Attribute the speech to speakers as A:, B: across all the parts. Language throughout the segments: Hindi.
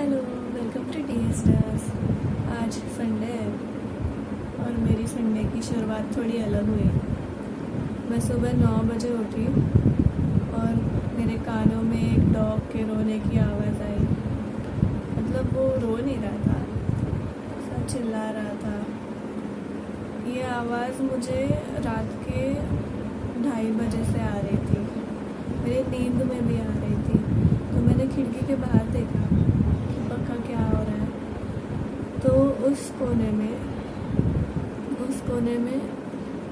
A: Hello, welcome to T stars. आज संडे है और मेरी संडे की शुरुआत थोड़ी अलग हुई। मैं सुबह 9 बजे उठी और मेरे कानों में एक डॉग के रोने की आवाज़ आई। मतलब वो रो नहीं रहा था, सब चिल्ला रहा था। ये आवाज़ मुझे रात के 2:30 बजे से आ रही थी, मेरी नींद में भी आ रही थी। तो मैंने खिड़की के बाहर देखा कि पक्का क्या हो रहा है। तो उस कोने में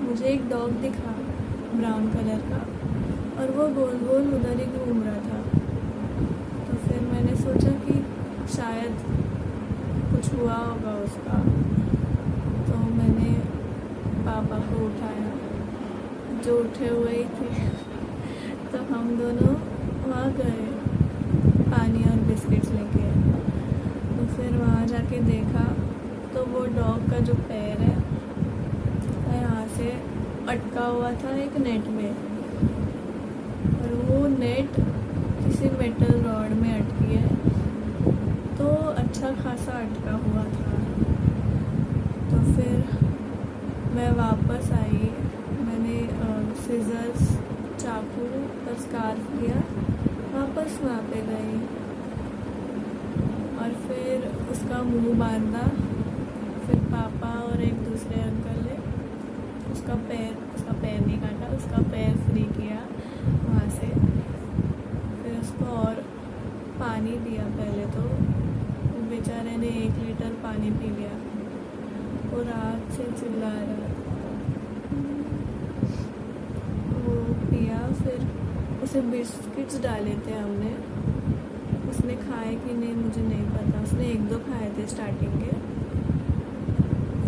A: मुझे एक डॉग दिखा, ब्राउन कलर का, और वो गोल गोल उधर ही घूम रहा था। तो फिर मैंने सोचा कि शायद कुछ हुआ होगा उसका। तो मैंने पापा को उठाया, जो उठे हुए ही थे। तो हम दोनों वहाँ गए पानी और बिस्किट्स लेके। तो फिर वहाँ जाके देखा तो वो डॉग का जो पैर है यहाँ से अटका हुआ था एक नेट में, और वो नेट किसी मेटल रॉड में अटकी है। तो अच्छा खासा अटका हुआ था। तो फिर मैं वापस आई, मैंने सीजर्स, चाकू और स्कार्फ लिया, वापस वहाँ पे गई और फिर उसका मुंह बांधा। फिर पापा और एक दूसरे अंकल ने उसका पैर नहीं काटा, उसका पैर फ्री किया वहाँ से। फिर उसको और पानी दिया। पहले तो बेचारे ने 1 लीटर पानी पी लिया। वो रात से चिल्ला रहा था। वो पिया, फिर उसे बिस्किट्स डाले थे हमने। उसने खाए कि नहीं मुझे नहीं पता, उसने 1-2 खाए थे स्टार्टिंग के।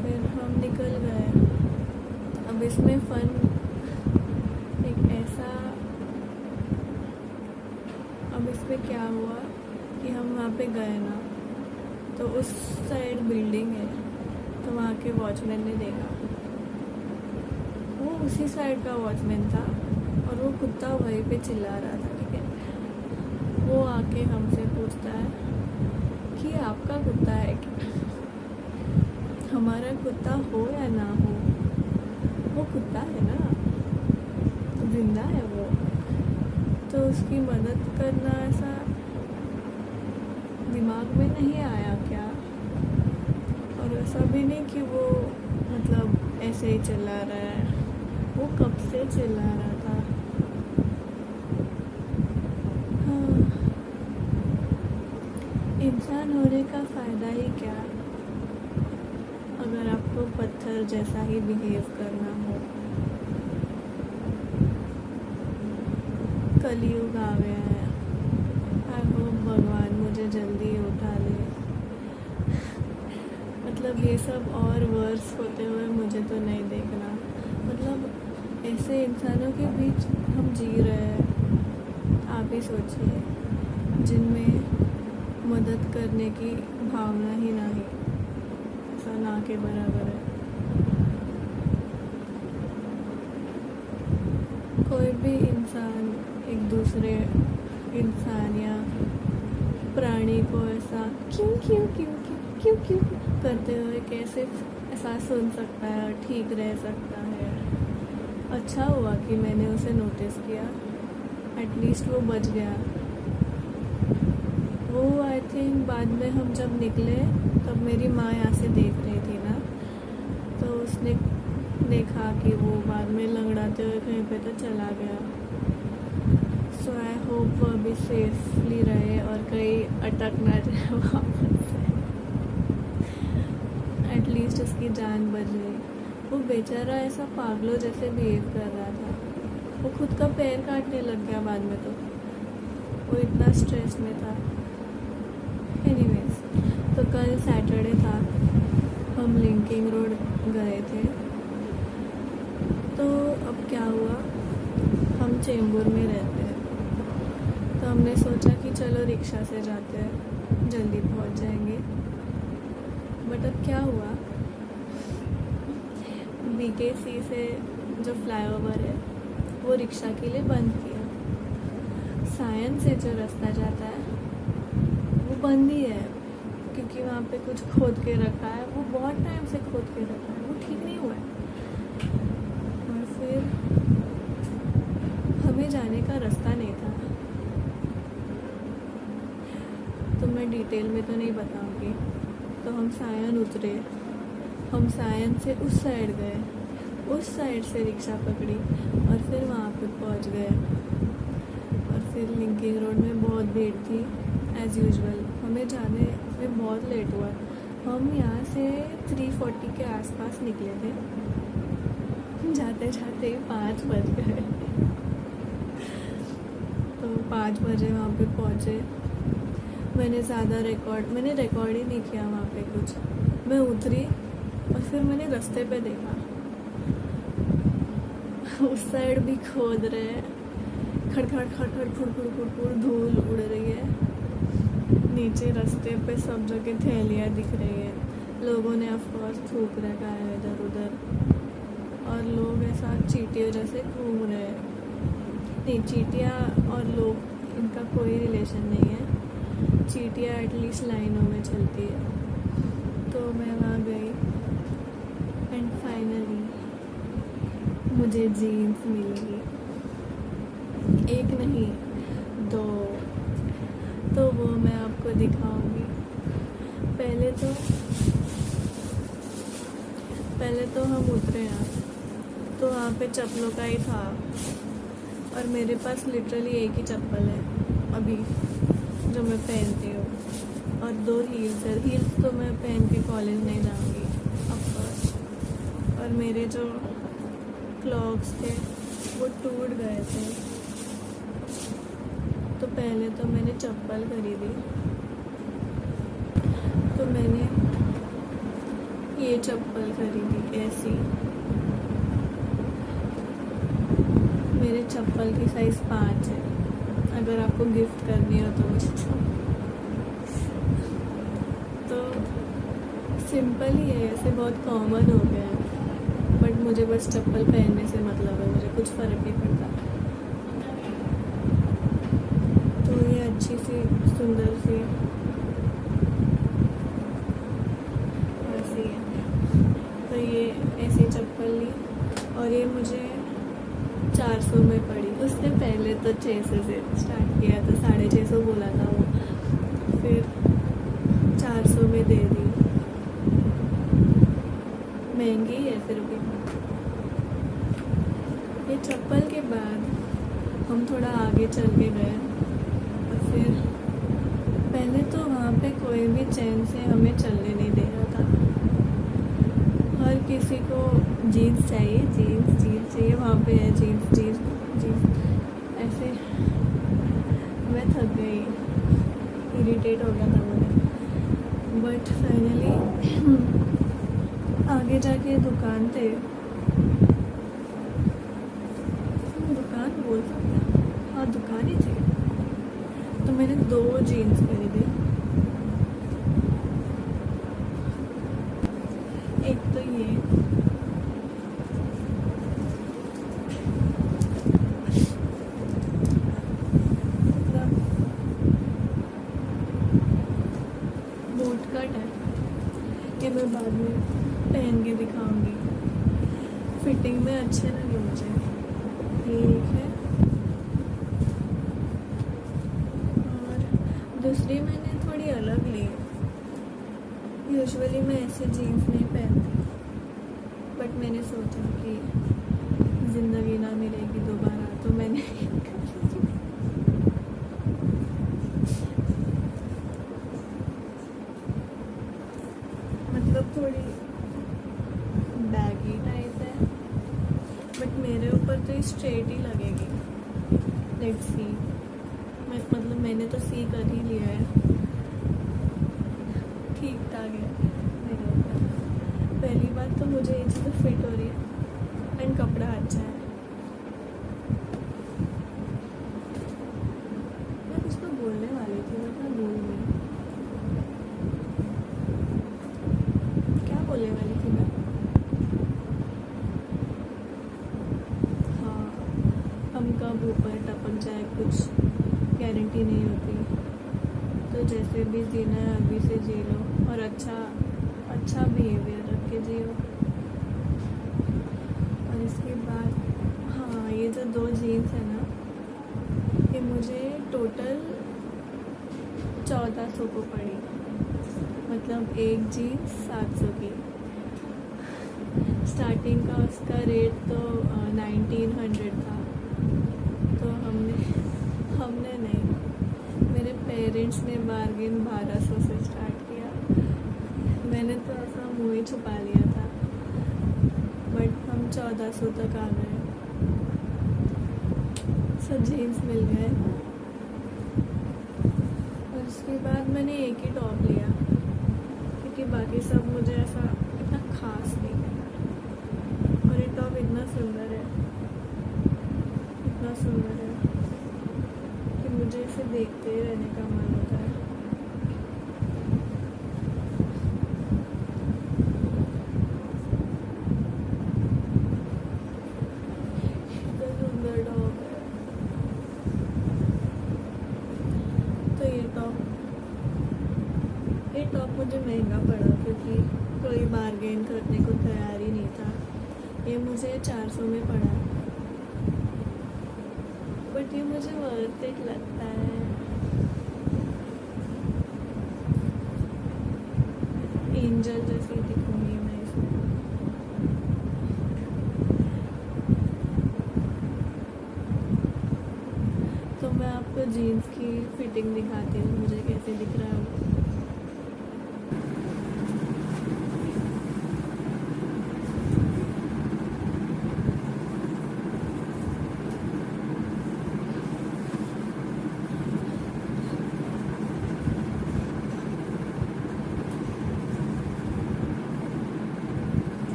A: फिर हम निकल गए। अब इसमें फन एक ऐसा, अब इसमें क्या हुआ कि हम वहाँ पे गए ना, तो उस साइड बिल्डिंग है। तो वहाँ के वॉचमैन ने देखा, वो उसी साइड का वॉचमैन था, और वो कुत्ता वहीं पे चिल्ला रहा था। ठीक है, वो आके हमसे पूछता है कि आपका कुत्ता है क्या? हमारा कुत्ता हो या ना हो, वो कुत्ता है ना, जिंदा है वो। तो उसकी मदद करना ऐसा दिमाग में नहीं आया क्या? और ऐसा भी नहीं कि वो मतलब ऐसे ही चिल्ला रहा है, वो कब से चिल्ला रहा था। हाँ, इंसान होने का फ़ायदा ही क्या अगर आपको पत्थर जैसा ही बिहेव करना हो। कलयुग आ गया है। आई होप भगवान मुझे जल्दी उठा ले। मतलब ये सब और वर्स होते हुए मुझे तो नहीं देखना। मतलब ऐसे इंसानों के बीच हम जी रहे हैं, आप ही सोचिए, जिनमें मदद करने की भावना ही नहीं, ऐसा ना के बराबर है। कोई भी इंसान एक दूसरे इंसान या प्राणी को ऐसा क्यों क्यों क्यों क्यों क्यों क्यों करते हुए कैसे ऐसा सुन सकता है और ठीक रह सकता है। अच्छा हुआ कि मैंने उसे नोटिस किया, एटलीस्ट वो बच गया। वो आई थिंक बाद में हम जब निकले तब मेरी माँ यहाँ से देख रही थी ना, तो उसने देखा कि वो बाद में लंगड़ाते हुए कहीं पे तो चला गया। सो आई होप वो अभी सेफली रहे और कहीं अटक ना जाए वापस से। एटलीस्ट उसकी जान बच गई। वो बेचारा ऐसा पागलों जैसे बिहेव कर रहा था, वो खुद का पैर काटने लग गया बाद में। तो वो इतना स्ट्रेस में था। एनीवेज, तो कल सैटरडे था, हम लिंकिंग रोड गए थे। तो अब क्या हुआ, हम चेंबूर में रहते हैं, तो हमने सोचा कि चलो रिक्शा से जाते हैं, जल्दी पहुंच जाएंगे। बट अब क्या हुआ, BKC से जो फ्लाईओवर है वो रिक्शा के लिए बंद किया। सायन से जो रास्ता जाता है वो बंद ही है, क्योंकि वहाँ पे कुछ खोद के रखा है, वो बहुत टाइम से खोद के रखा है, वो ठीक नहीं हुआ है। और फिर हमें जाने का रास्ता नहीं था, तो मैं डिटेल में तो नहीं बताऊंगी। तो हम सायन उतरे, हम सायन से उस साइड गए, उस साइड से रिक्शा पकड़ी और फिर वहाँ पे पहुँच गए। और फिर लिंकिंग रोड में बहुत भीड़ थी एज़ यूजुअल, हमें जाने में बहुत लेट हुआ। हम यहाँ से 3:40 के आसपास निकले थे, जाते जाते 5 बज गए। तो 5 बजे वहाँ पे पहुँचे। मैंने रिकॉर्ड ही नहीं किया वहाँ पे कुछ। मैं उतरी और फिर मैंने रास्ते पे देखा उस साइड भी खोद रहे हैं, खड़खड़ खड़खड़ फुड़ धूल उड़ रही है। नीचे रास्ते पे सब जगह थैलियाँ दिख रही है, लोगों ने ऑफकोर्स थूक रखा है इधर उधर, और लोग ऐसा चींटियों जैसे घूम रहे हैं। नहीं, चींटियाँ और लोग इनका कोई रिलेशन नहीं है, चींटियाँ एटलीस्ट लाइनों में चलती है। तो मैं वहाँ गई एंड फाइनली मुझे जीन्स मिली, एक नहीं 2। तो वो मैं आपको दिखाऊंगी। पहले तो हम उतरे यहाँ, तो वहाँ पे चप्पलों का ही था, और मेरे पास लिटरली एक ही चप्पल है अभी जो मैं पहनती हूँ, और 2 हील्स है। हील्स तो मैं पहन के कॉलेज नहीं जाऊँगी ऑफकोर्स। और मेरे जो क्लॉक्स थे वो टूट गए थे, तो पहले तो मैंने चप्पल खरीदी। तो मैंने ये चप्पल खरीदी ऐसी, मेरे चप्पल की साइज़ 5 है, अगर आपको गिफ्ट करनी हो तो सिंपल ही है, ऐसे बहुत कॉमन हो गया है, बट मुझे बस चप्पल पहनने से मतलब है, मुझे कुछ फ़र्क नहीं पड़ता। तो ये अच्छी सी सुंदर सी ऐसी है, तो ये ऐसी चप्पल ली और ये मुझे 400 में पड़ी। उससे पहले तो 600 से स्टार्ट किया था, 650 बोला था वो, फिर 400 में दे दी। महंगी है फिर भी। ये चप्पल के बाद हम थोड़ा आगे चल के गए, और फिर पहले तो वहाँ पे कोई भी चैन से हमें चलने नहीं दे रहा था, हर किसी को जीन्स चाहिए, जीन्स चाहिए, वहाँ पे है जीन्स ऐसे। मैं थक गई, इरिटेट हो गया था मुझे, बट फाइनली आगे जाके दुकान थे, दुकान बोल सकते हैं, हाँ दुकान ही थी। तो मैंने 2 जीन्स खरीदे, एक तो ये बूट कट है, ये मैं बाद में पहन के दिखाऊंगी, फिटिंग में अच्छे लगे मुझे। ये एक है, और दूसरी मैंने थोड़ी अलग ली। यूजुअली मैं ऐसे जीन्स नहीं पहनती, बट मैंने सोचा कि ज़िंदगी ना मिलेगी दोबारा, तो मैंने मतलब थोड़ी बैगी टाइप है, बट मेरे ऊपर तो ये स्ट्रेट ही लगेगी। लेट्स सी, मतलब मैंने तो सी कर ही लिया है, ठीक ठाक है मेरे ऊपर। पहली बात तो मुझे ये चीज़ फिट हो रही है एंड कपड़ा अच्छा है। मैं कुछ तो बोलने वाली थी, मैं भूल गई क्या बोलने वाली थी मैं। हाँ, हम कब ऊपर टपक जाए कुछ गारंटी नहीं होती, तो जैसे भी जीना है अभी से जी लो और अच्छा बिहेवियर रख के जियो। और इसके बाद हाँ, ये जो 2 जीन्स है ना, ये मुझे टोटल 1400 को पड़ी। मतलब एक जीन्स 700 की। स्टार्टिंग का उसका रेट तो 1900 था। तो हमने नहीं, मेरे पेरेंट्स ने बार्गेन 1200 से स्टार्ट किया। मैंने तो ऐसा मुँह ही छुपा लिया था, बट हम 1400 तक आ गए। सब जीन्स मिल गए। और उसके बाद मैंने एक ही टॉप लिया, क्योंकि बाकी सब मुझे ऐसा इतना खास नहीं है। और ये टॉप इतना सुंदर है कि मुझे इसे देखते ही रहने का मन होता है। इतना सुंदर टॉप है। तो ये टॉप मुझे महंगा पड़ा, क्योंकि कोई बार्गेन करने को तैयार ही नहीं था। ये मुझे 400 में पड़ा, बट ये मुझे वर्थ इट लगता है। एंजल जैसी दिखूंगी मैं इसमें। तो मैं आपको जीन्स की फिटिंग दिखाती हूँ, मुझे कैसे दिख रहा है वो।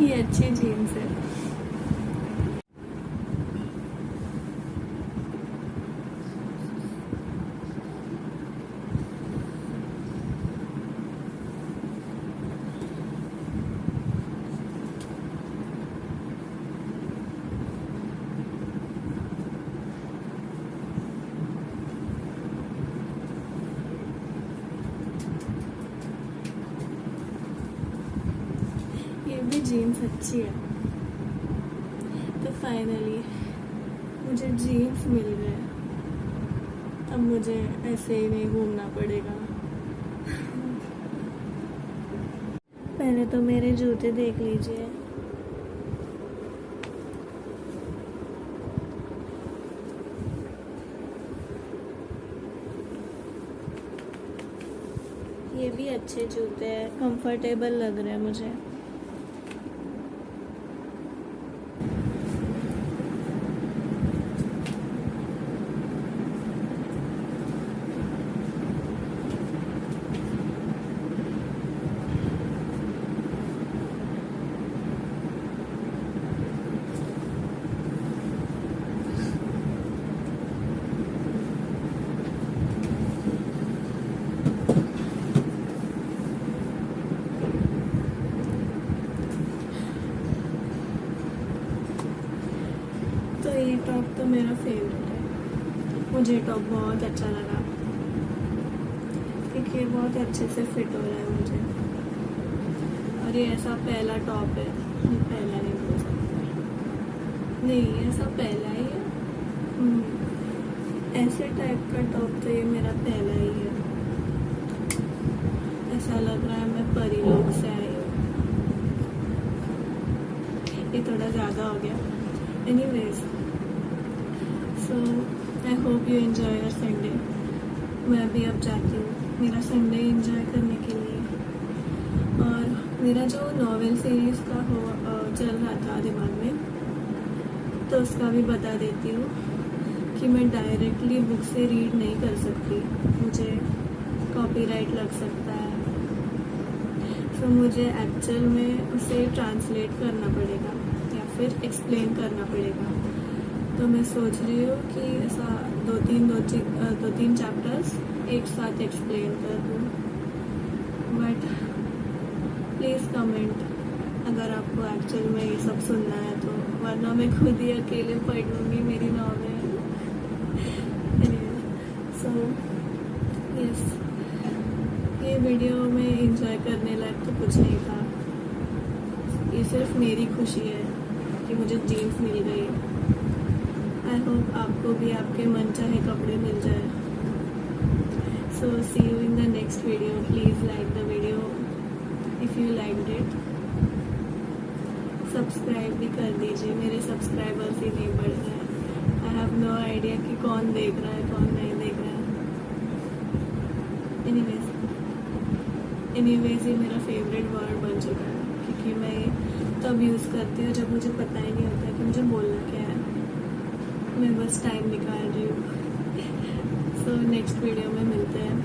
A: ये अच्छी जीन्स है। ये भी जीन्स अच्छी है। तो फाइनली मुझे जीन्स मिल गए। अब मुझे ऐसे ही नहीं घूमना पड़ेगा। पहले तो मेरे जूते देख लीजिए। ये भी अच्छे जूते हैं, कंफर्टेबल लग रहे हैं मुझे। तो ये टॉप तो मेरा फेवरेट है। मुझे टॉप बहुत अच्छा लगा, क्योंकि ये बहुत अच्छे से फिट हो रहा है मुझे। और ये ऐसा पहला टॉप है, पहला नहीं बोल सकता, नहीं ऐसा पहला ही है। ऐसे टाइप का टॉप तो ये मेरा पहला ही है। ऐसा लग रहा है मैं परी लोक से आई हूँ। ये थोड़ा ज़्यादा हो गया। Anyways, so I hope you enjoy your Sunday. मैं भी अब जाती हूँ मेरा संडे एंजॉय करने के लिए। और मेरा जो नॉवेल सीरीज़ का चल रहा था दिमाग में, तो उसका भी बता देती हूँ कि मैं डायरेक्टली बुक से रीड नहीं कर सकती, मुझे कॉपीराइट लग सकता है। तो मुझे एक्चुअल में उसे ट्रांसलेट करना पड़ेगा या फिर एक्सप्लेन करना पड़ेगा। तो मैं सोच रही हूँ कि ऐसा दो तीन चैप्टर्स एक साथ एक्सप्लेन कर दूँ, बट प्लीज़ कमेंट अगर आपको एक्चुअल में ये सब सुनना है तो, वरना मैं खुद ही अकेले पढ़ूंगी मेरी नॉवेल। सो यस, ये वीडियो में इंजॉय करने लायक तो कुछ नहीं था, ये सिर्फ मेरी खुशी है कि मुझे जीन्स मिल गई। आई होप आपको भी आपके मन चाहे कपड़े मिल जाए। So see you in the next video. Please like the video if you liked it. Subscribe भी कर दीजिए, मेरे सब्सक्राइबर्स ही नहीं बढ़ रहे हैं। आई हैव नो आइडिया कि कौन देख रहा है कौन नहीं देख रहा है। एनीवेज ये मेरा फेवरेट वर्ड बन चुका है, क्योंकि मैं ये तब यूज़ करती हूँ जब मुझे पता ही नहीं होता कि मुझे बोलना क्या है, मैं बस टाइम निकाल रही हूँ। सो नेक्स्ट वीडियो में मिलते हैं।